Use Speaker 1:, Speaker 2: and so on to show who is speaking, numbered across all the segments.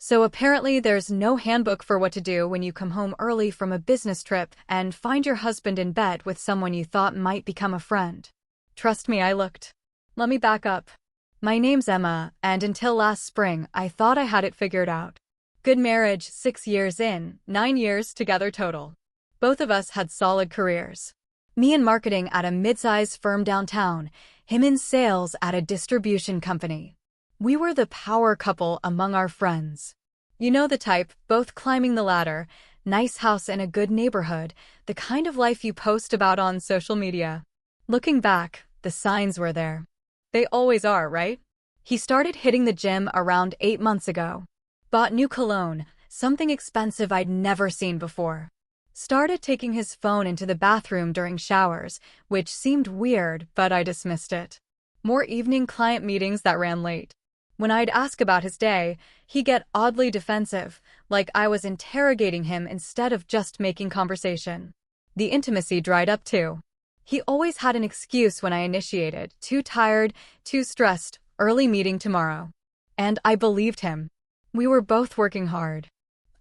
Speaker 1: So apparently there's no handbook for what to do when you come home early from a business trip and find your husband in bed with someone you thought might become a friend. Trust me, I looked. Let me back up. My name's Emma, and until last spring, I thought I had it figured out. Good marriage, 6 years in, 9 years together total. Both of us had solid careers. Me in marketing at a mid-sized firm downtown, him in sales at a distribution company. We were the power couple among our friends. You know the type, both climbing the ladder, nice house in a good neighborhood, the kind of life you post about on social media. Looking back, the signs were there. They always are, right? He started hitting the gym around 8 months ago. Bought new cologne, something expensive I'd never seen before. Started taking his phone into the bathroom during showers, which seemed weird, but I dismissed it. More evening client meetings that ran late. When I'd ask about his day, he'd get oddly defensive, like I was interrogating him instead of just making conversation. The intimacy dried up too. He always had an excuse when I initiated, too tired, too stressed, early meeting tomorrow. And I believed him. We were both working hard.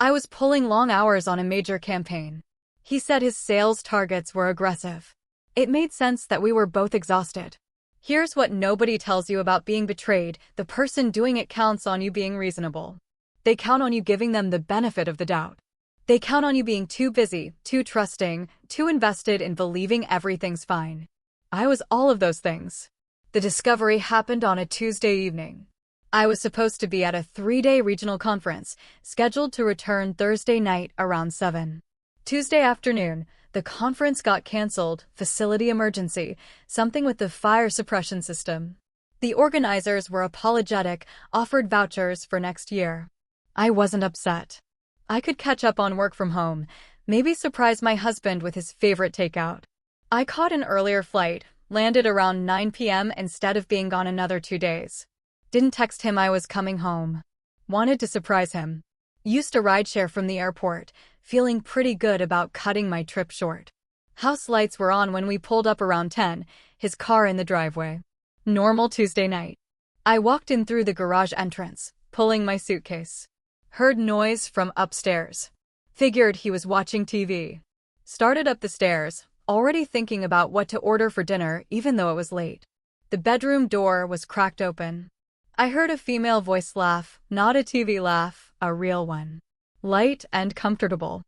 Speaker 1: I was pulling long hours on a major campaign. He said his sales targets were aggressive. It made sense that we were both exhausted. Here's what nobody tells you about being betrayed: the person doing it counts on you being reasonable. They count on you giving them the benefit of the doubt. They count on you being too busy, too trusting, too invested in believing everything's fine. I was all of those things. The discovery happened on a Tuesday evening. I was supposed to be at a 3-day regional conference, scheduled to return Thursday night around 7. Tuesday afternoon, the conference got canceled, facility emergency, something with the fire suppression system. The organizers were apologetic, offered vouchers for next year. I wasn't upset. I could catch up on work from home, maybe surprise my husband with his favorite takeout. I caught an earlier flight, landed around 9 p.m. instead of being gone another 2 days. Didn't text him I was coming home. Wanted to surprise him. Used a rideshare from the airport, feeling pretty good about cutting my trip short. House lights were on when we pulled up around 10, his car in the driveway. Normal Tuesday night. I walked in through the garage entrance, pulling my suitcase. Heard noise from upstairs. Figured he was watching TV. Started up the stairs, already thinking about what to order for dinner even though it was late. The bedroom door was cracked open. I heard a female voice laugh, not a TV laugh, a real one. Light and comfortable.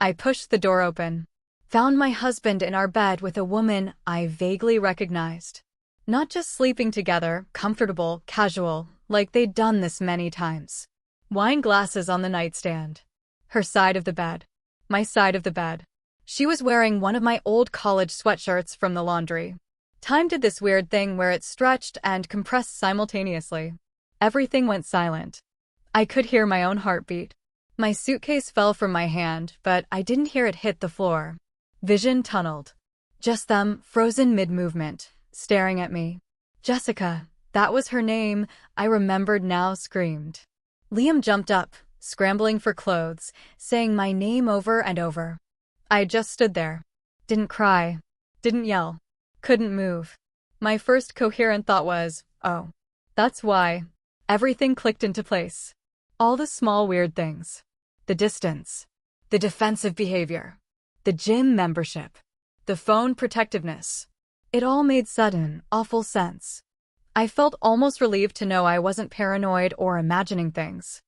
Speaker 1: I pushed the door open. Found my husband in our bed with a woman I vaguely recognized. Not just sleeping together, comfortable, casual, like they'd done this many times. Wine glasses on the nightstand. Her side of the bed. My side of the bed. She was wearing one of my old college sweatshirts from the laundry. Time did this weird thing where it stretched and compressed simultaneously. Everything went silent. I could hear my own heartbeat. My suitcase fell from my hand, but I didn't hear it hit the floor. Vision tunneled. Just them, frozen mid-movement, staring at me. Jessica, that was her name, I remembered now, screamed. Liam jumped up, scrambling for clothes, saying my name over and over. I just stood there. Didn't cry. Didn't yell. Couldn't move. My first coherent thought was, oh. That's why. Everything clicked into place. All the small weird things. The distance. The defensive behavior. The gym membership. The phone protectiveness. It all made sudden, awful sense. I felt almost relieved to know I wasn't paranoid or imagining things.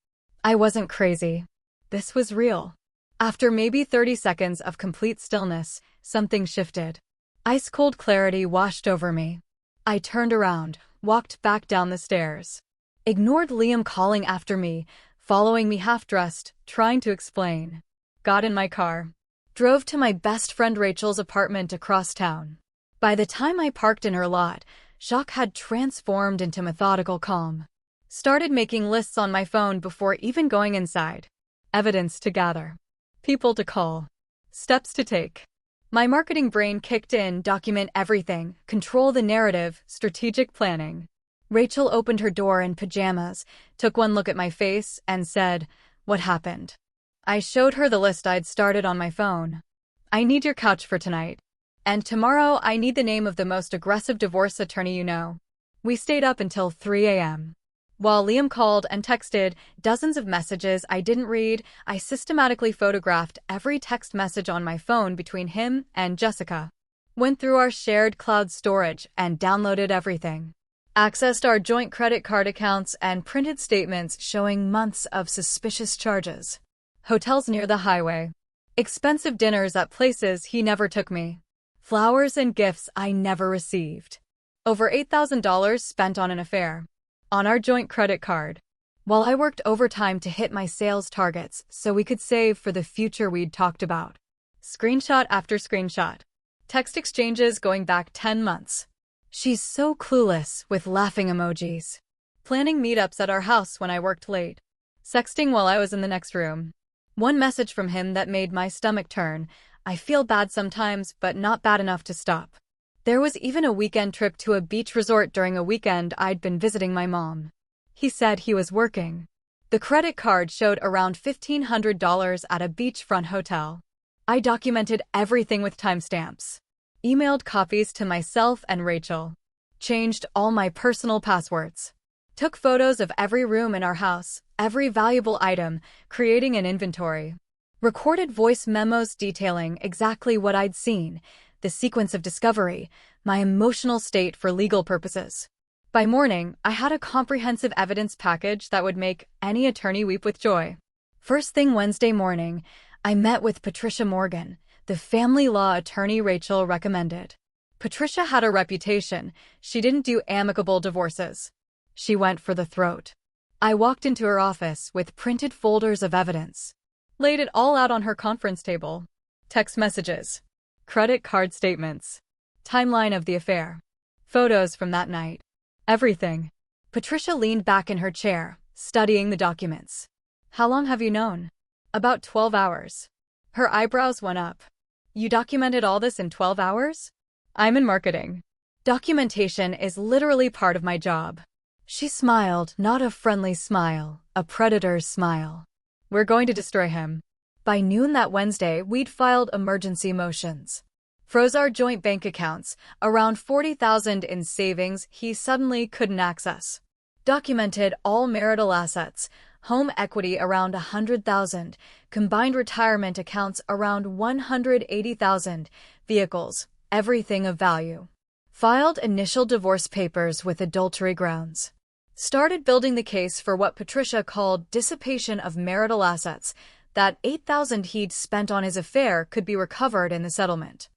Speaker 1: I wasn't crazy. This was real. After maybe 30 seconds of complete stillness, something shifted. Ice-cold clarity washed over me. I turned around, walked back down the stairs. Ignored Liam calling after me, following me half-dressed, trying to explain. Got in my car. Drove to my best friend Rachel's apartment across town. By the time I parked in her lot, shock had transformed into methodical calm. Started making lists on my phone before even going inside. Evidence to gather. People to call. Steps to take. My marketing brain kicked in, document everything, control the narrative, strategic planning. Rachel opened her door in pajamas, took one look at my face, and said, "What happened?" I showed her the list I'd started on my phone. "I need your couch for tonight. And tomorrow I need the name of the most aggressive divorce attorney you know." We stayed up until 3 a.m. While Liam called and texted dozens of messages I didn't read, I systematically photographed every text message on my phone between him and Jessica. Went through our shared cloud storage and downloaded everything. Accessed our joint credit card accounts and printed statements showing months of suspicious charges. Hotels near the highway. Expensive dinners at places he never took me. Flowers and gifts I never received. Over $8,000 spent on an affair. On our joint credit card. While I worked overtime to hit my sales targets so we could save for the future we'd talked about. Screenshot after screenshot. Text exchanges going back 10 months. She's so clueless with laughing emojis. Planning meetups at our house when I worked late. Sexting while I was in the next room. One message from him that made my stomach turn. I feel bad sometimes, but not bad enough to stop. There was even a weekend trip to a beach resort during a weekend I'd been visiting my mom. He said he was working. The credit card showed around $1,500 at a beachfront hotel. I documented everything with timestamps. Emailed copies to myself and Rachel. Changed all my personal passwords. Took photos of every room in our house, every valuable item, creating an inventory. Recorded voice memos detailing exactly what I'd seen, the sequence of discovery, my emotional state for legal purposes. By morning, I had a comprehensive evidence package that would make any attorney weep with joy. First thing Wednesday morning, I met with Patricia Morgan, the family law attorney Rachel recommended. Patricia had a reputation. She didn't do amicable divorces. She went for the throat. I walked into her office with printed folders of evidence. Laid it all out on her conference table. Text messages. Credit card statements. Timeline of the affair. Photos from that night. Everything. Patricia leaned back in her chair, studying the documents. How long have you known? About 12 hours. Her eyebrows went up. You documented all this in 12 hours? I'm in marketing. Documentation is literally part of my job. She smiled, not a friendly smile, a predator's smile. We're going to destroy him. By noon that Wednesday, we'd filed emergency motions. Froze our joint bank accounts, around $40,000 in savings he suddenly couldn't access. Documented all marital assets, home equity around $100,000, combined retirement accounts around $180,000, vehicles, everything of value. Filed initial divorce papers with adultery grounds. Started building the case for what Patricia called dissipation of marital assets, that $8,000 he'd spent on his affair could be recovered in the settlement.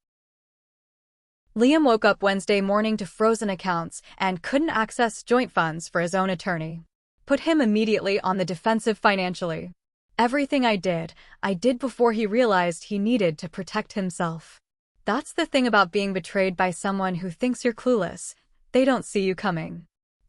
Speaker 1: Liam woke up Wednesday morning to frozen accounts and couldn't access joint funds for his own attorney. Put him immediately on the defensive financially. Everything I did before he realized he needed to protect himself. That's the thing about being betrayed by someone who thinks you're clueless. They don't see you coming.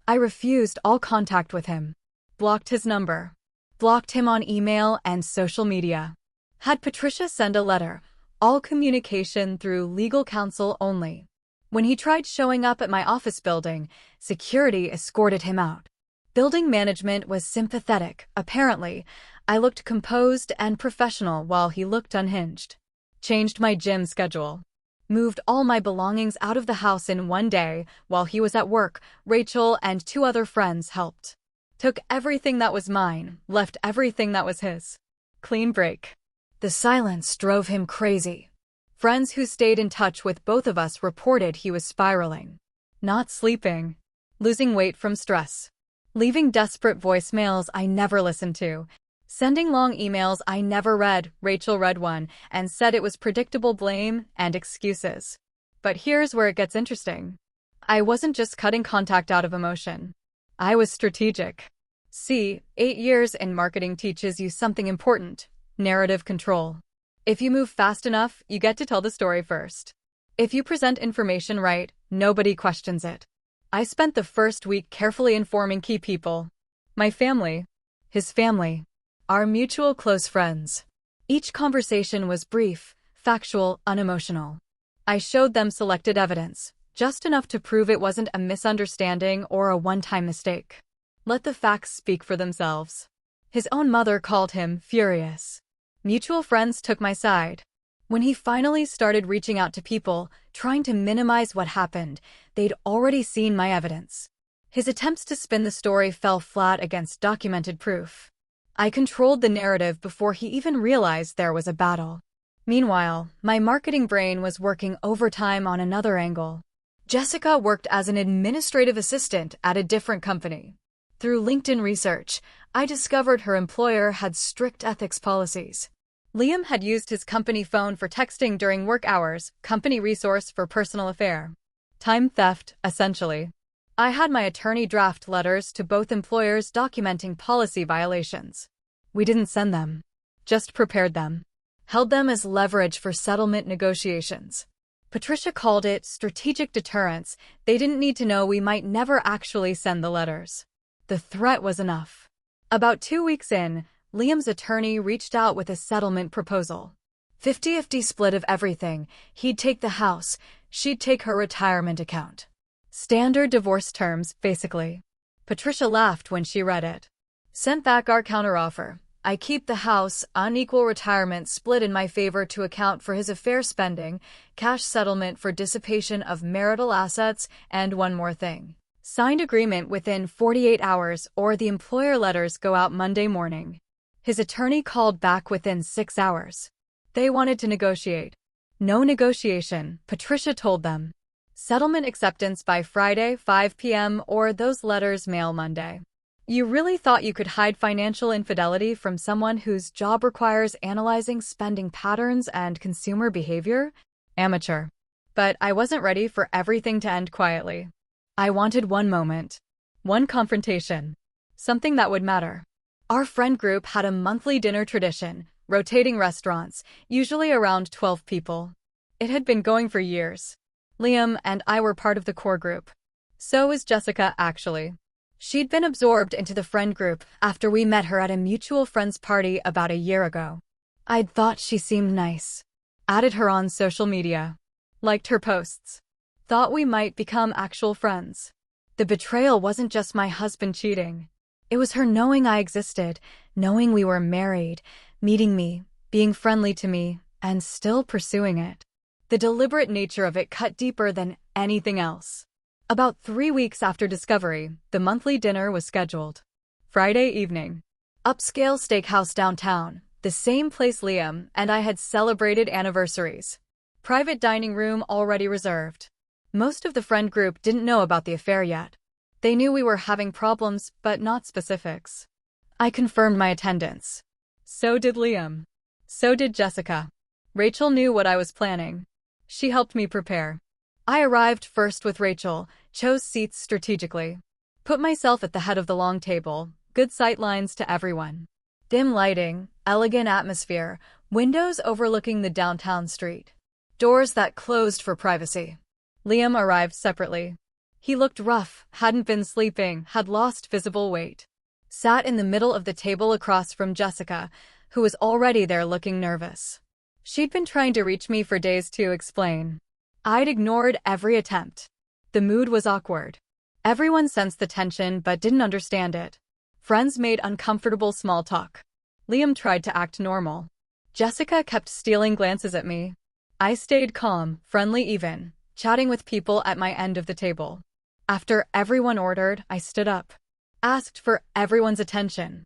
Speaker 1: I refused all contact with him. Blocked his number. Blocked him on email and social media. Had Patricia send a letter. All communication through legal counsel only. When he tried showing up at my office building, security escorted him out. Building management was sympathetic, apparently. I looked composed and professional while he looked unhinged. Changed my gym schedule. Moved all my belongings out of the house in one day while he was at work. Rachel and 2 other friends helped. Took everything that was mine, left everything that was his. Clean break. The silence drove him crazy. Friends who stayed in touch with both of us reported he was spiraling. Not sleeping. Losing weight from stress. Leaving desperate voicemails I never listened to. Sending long emails I never read. Rachel read one and said it was predictable blame and excuses. But here's where it gets interesting. I wasn't just cutting contact out of emotion. I was strategic. See, 8 years in marketing teaches you something important. Narrative control. If you move fast enough, you get to tell the story first. If you present information right, nobody questions it. I spent the first week carefully informing key people. My family. His family. Our mutual close friends. Each conversation was brief, factual, unemotional. I showed them selected evidence, just enough to prove it wasn't a misunderstanding or a one-time mistake. Let the facts speak for themselves. His own mother called him furious. Mutual friends took my side. When he finally started reaching out to people, trying to minimize what happened, they'd already seen my evidence. His attempts to spin the story fell flat against documented proof. I controlled the narrative before he even realized there was a battle. Meanwhile, my marketing brain was working overtime on another angle. Jessica worked as an administrative assistant at a different company. Through LinkedIn research, I discovered her employer had strict ethics policies. Liam had used his company phone for texting during work hours, company resource for personal affair. Time theft, essentially. I had my attorney draft letters to both employers documenting policy violations. We didn't send them, just prepared them. Held them as leverage for settlement negotiations. Patricia called it strategic deterrence. They didn't need to know we might never actually send the letters. The threat was enough. About 2 weeks in, Liam's attorney reached out with a settlement proposal. 50-50 split of everything. He'd take the house, she'd take her retirement account. Standard divorce terms, basically. Patricia laughed when she read it. Sent back our counteroffer. I keep the house, unequal retirement split in my favor to account for his affair spending, cash settlement for dissipation of marital assets, and one more thing. Signed agreement within 48 hours or the employer letters go out Monday morning. His attorney called back within 6 hours. They wanted to negotiate. No negotiation, Patricia told them. Settlement acceptance by Friday, 5 p.m. or those letters mail Monday. You really thought you could hide financial infidelity from someone whose job requires analyzing spending patterns and consumer behavior? Amateur. But I wasn't ready for everything to end quietly. I wanted one moment. One confrontation. Something that would matter. Our friend group had a monthly dinner tradition, rotating restaurants, usually around 12 people. It had been going for years. Liam and I were part of the core group. So was Jessica, actually. She'd been absorbed into the friend group after we met her at a mutual friend's party about a year ago. I'd thought she seemed nice. Added her on social media. Liked her posts. Thought we might become actual friends. The betrayal wasn't just my husband cheating. It was her knowing I existed, knowing we were married, meeting me, being friendly to me, and still pursuing it. The deliberate nature of it cut deeper than anything else. About 3 weeks after discovery, the monthly dinner was scheduled. Friday evening. Upscale steakhouse downtown, the same place Liam and I had celebrated anniversaries. Private dining room already reserved. Most of the friend group didn't know about the affair yet. They knew we were having problems, but not specifics. I confirmed my attendance. So did Liam. So did Jessica. Rachel knew what I was planning. She helped me prepare. I arrived first with Rachel, chose seats strategically. Put myself at the head of the long table, good sight lines to everyone. Dim lighting, elegant atmosphere, windows overlooking the downtown street. Doors that closed for privacy. Liam arrived separately. He looked rough, hadn't been sleeping, had lost visible weight. Sat in the middle of the table across from Jessica, who was already there looking nervous. She'd been trying to reach me for days to explain. I'd ignored every attempt. The mood was awkward. Everyone sensed the tension but didn't understand it. Friends made uncomfortable small talk. Liam tried to act normal. Jessica kept stealing glances at me. I stayed calm, friendly even, chatting with people at my end of the table. After everyone ordered, I stood up. Asked for everyone's attention.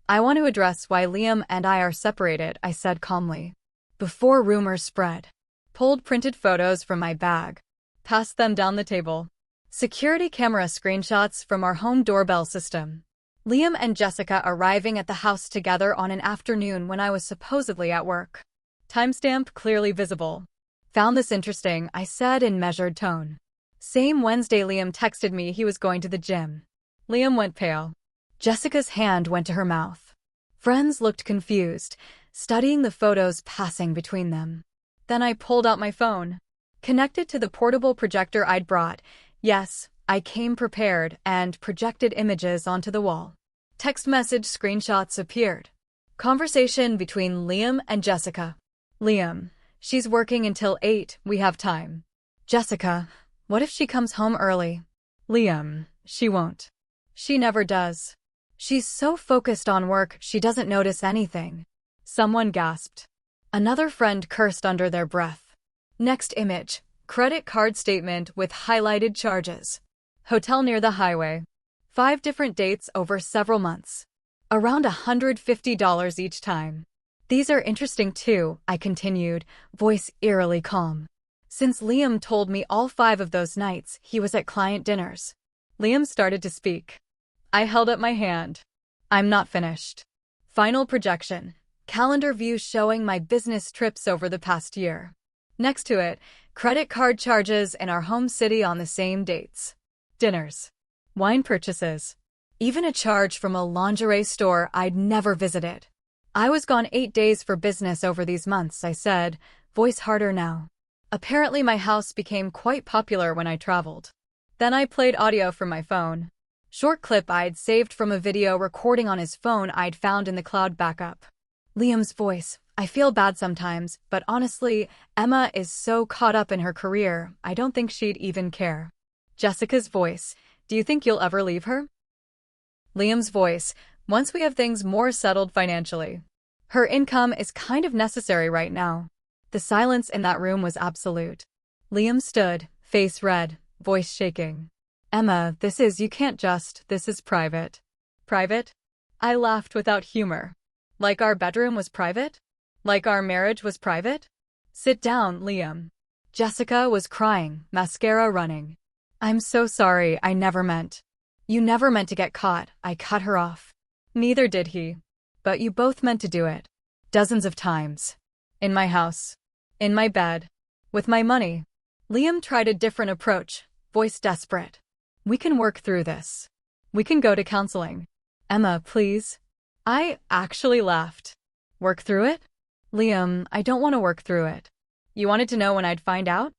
Speaker 1: I want to address why Liam and I are separated, I said calmly. Before rumors spread. Pulled printed photos from my bag. Passed them down the table. Security camera screenshots from our home doorbell system. Liam and Jessica arriving at the house together on an afternoon when I was supposedly at work. Timestamp clearly visible. Found this interesting, I said in measured tone. Same Wednesday Liam texted me he was going to the gym. Liam went pale. Jessica's hand went to her mouth. Friends looked confused, studying the photos passing between them. Then I pulled out my phone. Connected to the portable projector I'd brought. Yes, I came prepared and projected images onto the wall. Text message screenshots appeared. Conversation between Liam and Jessica. Liam, she's working until 8, we have time. Jessica, what if she comes home early? Liam, she won't. She never does. She's so focused on work she doesn't notice anything. Someone gasped. Another friend cursed under their breath. Next image, credit card statement with highlighted charges. Hotel near the highway. 5 different dates over several months. Around $150 each time. These are interesting too, I continued, voice eerily calm. Since Liam told me all 5 of those nights he was at client dinners. Liam started to speak. I held up my hand. I'm not finished. Final projection. Calendar view showing my business trips over the past year. Next to it, credit card charges in our home city on the same dates. Dinners. Wine purchases. Even a charge from a lingerie store I'd never visited. I was gone 8 days for business over these months, I said, voice harder now. Apparently my house became quite popular when I traveled. Then I played audio from my phone. Short clip I'd saved from a video recording on his phone I'd found in the cloud backup. Liam's voice. I feel bad sometimes, but honestly, Emma is so caught up in her career, I don't think she'd even care. Jessica's voice. Do you think you'll ever leave her? Liam's voice. Once we have things more settled financially. Her income is kind of necessary right now. The silence in that room was absolute. Liam stood, face red, voice shaking. Emma, you can't just, this is private. Private? I laughed without humor. Like our bedroom was private? Like our marriage was private? Sit down, Liam. Jessica was crying, mascara running. I'm so sorry, I never meant. You never meant to get caught, I cut her off. Neither did he. But you both meant to do it. Dozens of times. In my house. In my bed. With my money. Liam tried a different approach, voice desperate. We can work through this. We can go to counseling. Emma, please. I actually laughed. Work through it? Liam, I don't want to work through it. You wanted to know when I'd find out?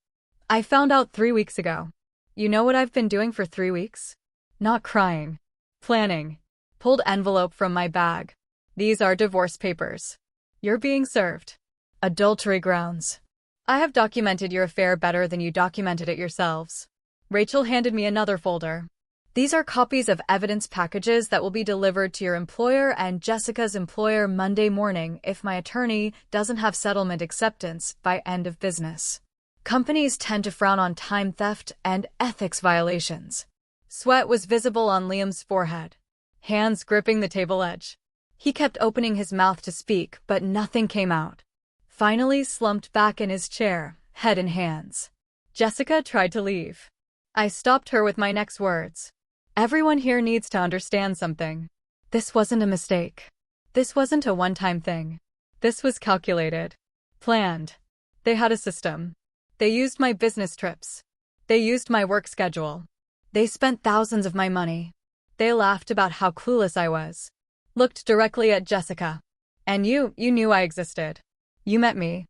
Speaker 1: I found out 3 weeks ago. You know what I've been doing for 3 weeks? Not crying. Planning. Pulled envelope from my bag. These are divorce papers. You're being served. Adultery grounds. I have documented your affair better than you documented it yourselves. Rachel handed me another folder. These are copies of evidence packages that will be delivered to your employer and Jessica's employer Monday morning if my attorney doesn't have settlement acceptance by end of business. Companies tend to frown on time theft and ethics violations. Sweat was visible on Liam's forehead. Hands gripping the table edge. He kept opening his mouth to speak, but nothing came out. Finally slumped back in his chair, head in hands. Jessica tried to leave. I stopped her with my next words. Everyone here needs to understand something. This wasn't a mistake. This wasn't a one-time thing. This was calculated. Planned. They had a system. They used my business trips. They used my work schedule. They spent thousands of my money. They laughed about how clueless I was. Looked directly at Jessica. And you knew I existed. You met me.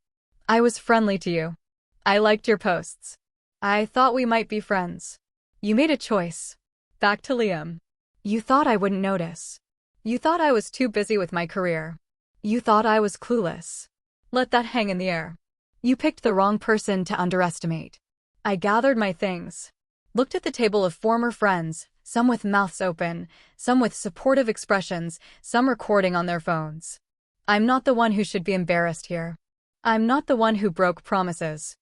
Speaker 1: I was friendly to you. I liked your posts. I thought we might be friends. You made a choice. Back to Liam. You thought I wouldn't notice. You thought I was too busy with my career. You thought I was clueless. Let that hang in the air. You picked the wrong person to underestimate. I gathered my things. Looked at the table of former friends, some with mouths open, some with supportive expressions, some recording on their phones. I'm not the one who should be embarrassed here. I'm not the one who broke promises.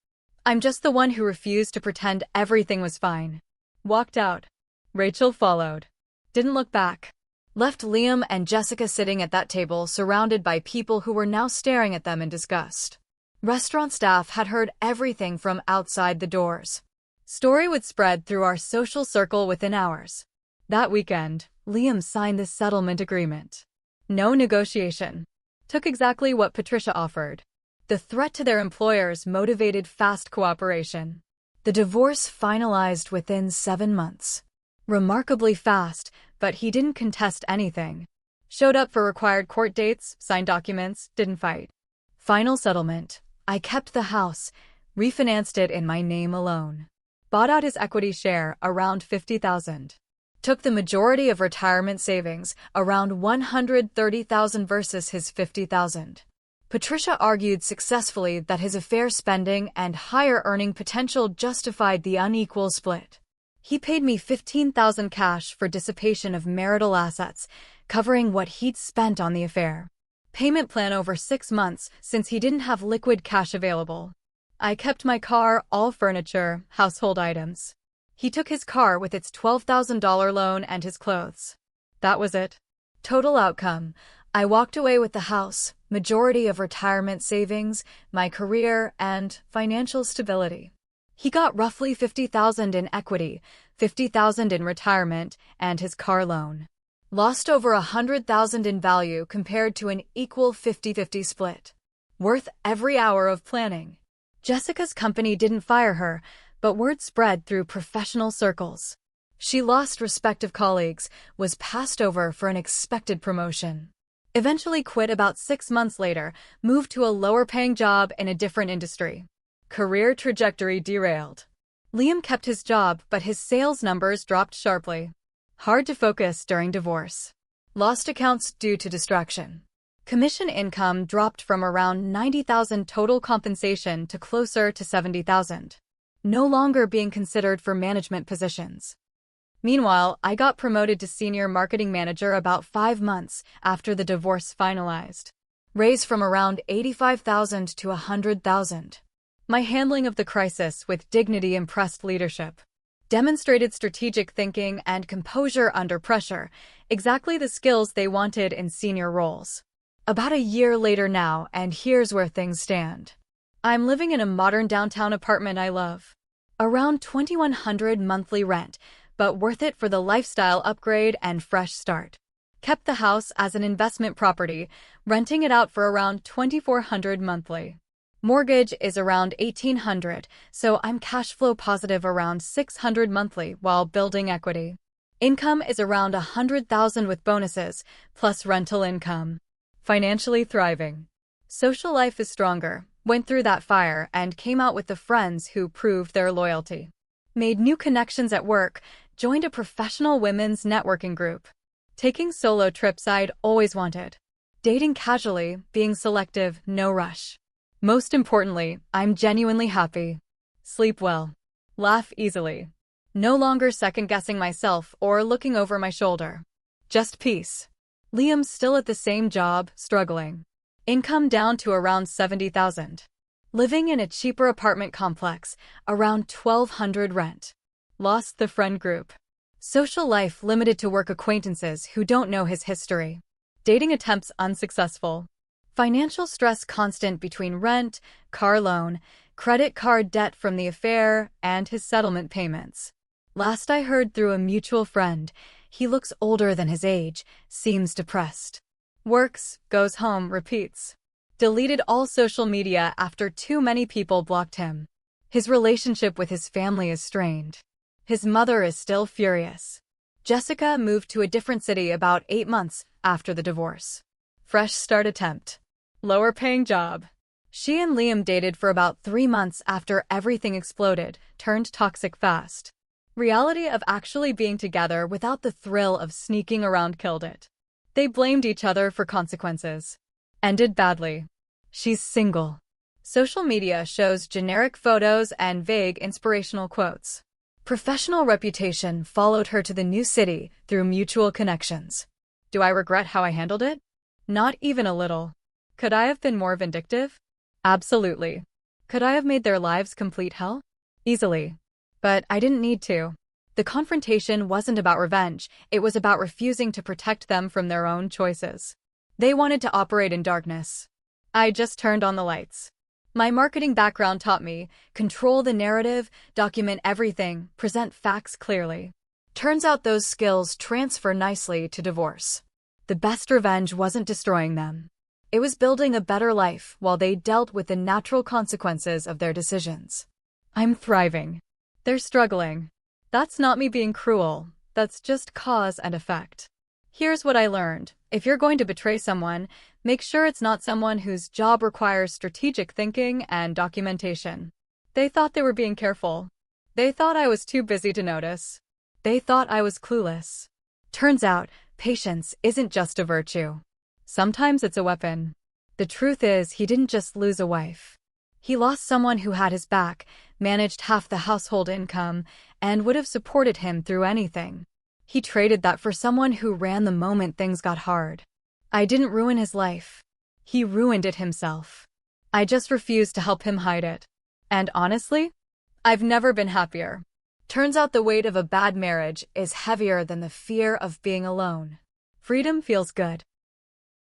Speaker 1: I'm just the one who refused to pretend everything was fine. Walked out. Rachel followed. Didn't look back. Left Liam and Jessica sitting at that table surrounded by people who were now staring at them in disgust. Restaurant staff had heard everything from outside the doors. Story would spread through our social circle within hours. That weekend, Liam signed the settlement agreement. No negotiation. Took exactly what Patricia offered. The threat to their employers motivated fast cooperation. The divorce finalized within 7 months. Remarkably fast, but he didn't contest anything. Showed up for required court dates, signed documents, didn't fight. Final settlement. I kept the house, refinanced it in my name alone. Bought out his equity share, around $50,000. Took the majority of retirement savings, around $130,000 versus his $50,000. Patricia argued successfully that his affair spending and higher earning potential justified the unequal split. He paid me $15,000 cash for dissipation of marital assets, covering what he'd spent on the affair. Payment plan over 6 months since he didn't have liquid cash available. I kept my car, all furniture, household items. He took his car with its $12,000 loan and his clothes. That was it. Total outcome. I walked away with the house, majority of retirement savings, my career, and financial stability. He got roughly $50,000 in equity, $50,000 in retirement, and his car loan. Lost over $100,000 in value compared to an equal 50-50 split. Worth every hour of planning. Jessica's company didn't fire her, but word spread through professional circles. She lost respective colleagues, was passed over for an expected promotion. Eventually quit about 6 months later, moved to a lower-paying job in a different industry. Career trajectory derailed. Liam kept his job, but his sales numbers dropped sharply. Hard to focus during divorce. Lost accounts due to distraction. Commission income dropped from around $90,000 total compensation to closer to $70,000. No longer being considered for management positions. Meanwhile, I got promoted to senior marketing manager about 5 months after the divorce finalized. Raised from around $85,000 to $100,000. My handling of the crisis with dignity impressed leadership. Demonstrated strategic thinking and composure under pressure, exactly the skills they wanted in senior roles. About a year later now, and here's where things stand. I'm living in a modern downtown apartment I love. Around $2,100 monthly rent, but worth it for the lifestyle upgrade and fresh start. Kept the house as an investment property, renting it out for around $2,400 monthly. Mortgage is around $1,800, so I'm cash flow positive around $600 monthly while building equity. Income is around $100,000 with bonuses, plus rental income. Financially thriving. Social life is stronger, went through that fire and came out with the friends who proved their loyalty. Made new connections at work, joined a professional women's networking group. Taking solo trips I'd always wanted. Dating casually, being selective, no rush. Most importantly, I'm genuinely happy. Sleep well. Laugh easily. No longer second-guessing myself or looking over my shoulder. Just peace. Liam's still at the same job, struggling. Income down to around $70,000. Living in a cheaper apartment complex, around $1,200 rent. Lost the friend group. Social life limited to work acquaintances who don't know his history. Dating attempts unsuccessful. Financial stress constant between rent, car loan, credit card debt from the affair, and his settlement payments. Last I heard through a mutual friend, he looks older than his age, seems depressed. Works, goes home, repeats. Deleted all social media after too many people blocked him. His relationship with his family is strained. His mother is still furious. Jessica moved to a different city about 8 months after the divorce. Fresh start attempt. Lower paying job. She and Liam dated for about 3 months after everything exploded, turned toxic fast. Reality of actually being together without the thrill of sneaking around killed it. They blamed each other for consequences. Ended badly. She's single. Social media shows generic photos and vague inspirational quotes. Professional reputation followed her to the new city through mutual connections. Do I regret how I handled it? Not even a little. Could I have been more vindictive? Absolutely. Could I have made their lives complete hell? Easily. But I didn't need to. The confrontation wasn't about revenge, it was about refusing to protect them from their own choices. They wanted to operate in darkness. I just turned on the lights. My marketing background taught me, control the narrative, document everything, present facts clearly. Turns out those skills transfer nicely to divorce. The best revenge wasn't destroying them. It was building a better life while they dealt with the natural consequences of their decisions. I'm thriving. They're struggling. That's not me being cruel, that's just cause and effect. Here's what I learned. If you're going to betray someone, make sure it's not someone whose job requires strategic thinking and documentation. They thought they were being careful. They thought I was too busy to notice. They thought I was clueless. Turns out, patience isn't just a virtue. Sometimes it's a weapon. The truth is, he didn't just lose a wife. He lost someone who had his back, managed half the household income, and would have supported him through anything. He traded that for someone who ran the moment things got hard. I didn't ruin his life. He ruined it himself. I just refused to help him hide it. And honestly, I've never been happier. Turns out the weight of a bad marriage is heavier than the fear of being alone. Freedom feels good.